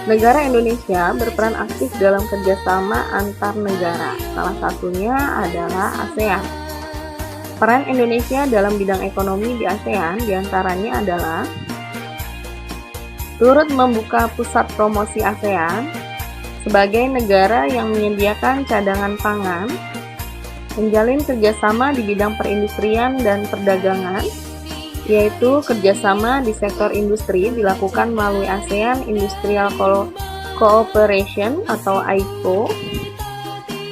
Negara Indonesia berperan aktif dalam kerjasama antar negara, salah satunya adalah ASEAN. Peran Indonesia dalam bidang ekonomi di ASEAN diantaranya adalah turut membuka pusat promosi ASEAN sebagai negara yang menyediakan cadangan pangan, menjalin kerjasama di bidang perindustrian dan perdagangan, yaitu kerjasama di sektor industri dilakukan melalui ASEAN Industrial Cooperation atau AICO,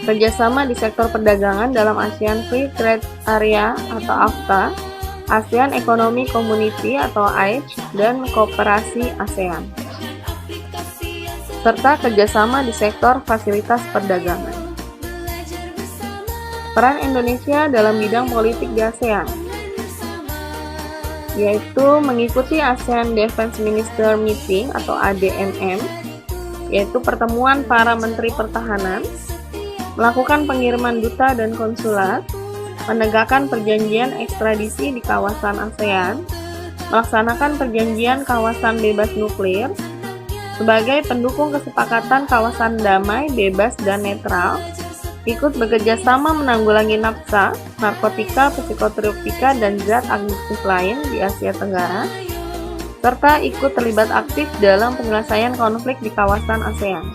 kerjasama di sektor perdagangan dalam ASEAN Free Trade Area atau AFTA, ASEAN Economic Community atau AEC, dan Koperasi ASEAN, serta kerjasama di sektor fasilitas perdagangan. Peran Indonesia dalam bidang politik di ASEAN yaitu mengikuti ASEAN Defense Minister Meeting atau ADMM, yaitu pertemuan para menteri pertahanan, melakukan pengiriman duta dan konsulat, menegakkan perjanjian ekstradisi di kawasan ASEAN, melaksanakan perjanjian kawasan bebas nuklir, sebagai pendukung kesepakatan kawasan damai, bebas, dan netral, ikut bekerjasama menanggulangi nafsa, narkotika, psikotropika, dan zat aktif lain di Asia Tenggara, serta ikut terlibat aktif dalam penyelesaian konflik di kawasan ASEAN.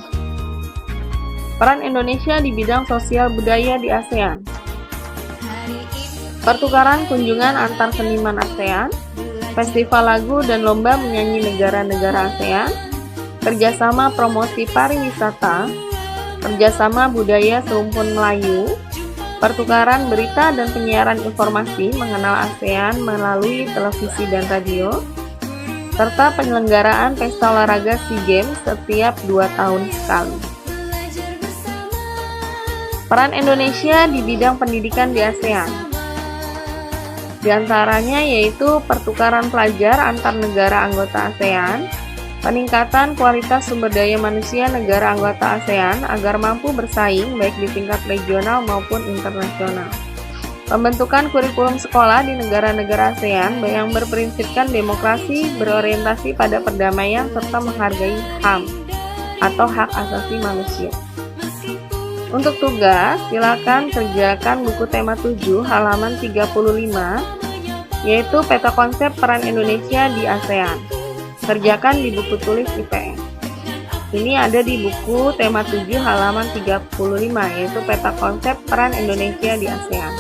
Peran Indonesia di bidang sosial budaya di ASEAN. Pertukaran kunjungan antar seniman ASEAN, festival lagu dan lomba menyanyi negara-negara ASEAN, kerjasama promosi pariwisata, kerjasama budaya serumpun Melayu, pertukaran berita dan penyiaran informasi mengenal ASEAN melalui televisi dan radio, serta penyelenggaraan pesta olahraga SEA Games setiap 2 tahun sekali. Peran Indonesia di bidang pendidikan di ASEAN. Di antaranya yaitu pertukaran pelajar antar negara anggota ASEAN, peningkatan kualitas sumber daya manusia negara anggota ASEAN agar mampu bersaing baik di tingkat regional maupun internasional. Pembentukan kurikulum sekolah di negara-negara ASEAN yang berprinsipkan demokrasi, berorientasi pada perdamaian, serta menghargai HAM atau hak asasi manusia. Untuk tugas, silakan kerjakan buku tema 7 halaman 35, yaitu peta konsep peran Indonesia di ASEAN. Kerjakan di buku tulis IPS. Ini ada di buku tema 7 halaman 35, yaitu peta konsep peran Indonesia di ASEAN.